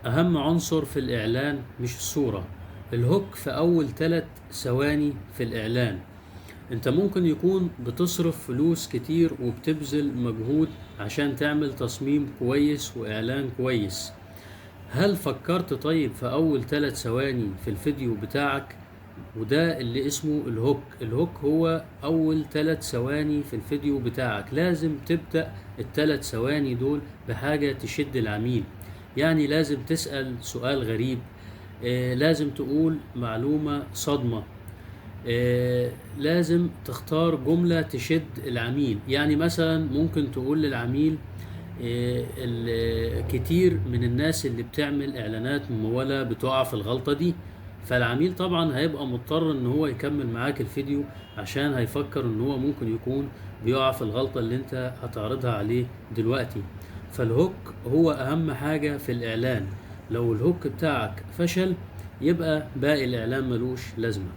أهم عنصر في الإعلان مش الصورة. الهوك في أول 3 ثواني في الإعلان. أنت ممكن يكون بتصرف فلوس كتير وبتبذل مجهود عشان تعمل تصميم كويس وإعلان كويس. هل فكرت طيب في أول 3 ثواني في الفيديو بتاعك؟ وده اللي اسمه الهوك. الهوك هو أول 3 ثواني في الفيديو بتاعك. لازم تبدأ ال3 ثواني دول بحاجة تشد العميل. يعني لازم تسأل سؤال غريب، لازم تقول معلومة صدمة، لازم تختار جملة تشد العميل. يعني مثلا ممكن تقول للعميل كتير من الناس اللي بتعمل اعلانات ممولة بتقع في الغلطة دي. فالعميل طبعا هيبقى مضطر ان هو يكمل معاك الفيديو عشان هيفكر ان هو ممكن يكون بيقع في الغلطة اللي انت هتعرضها عليه دلوقتي. فالهوك هو اهم حاجة في الاعلان. لو الهوك بتاعك فشل يبقى باقي الاعلان ملوش لازمة.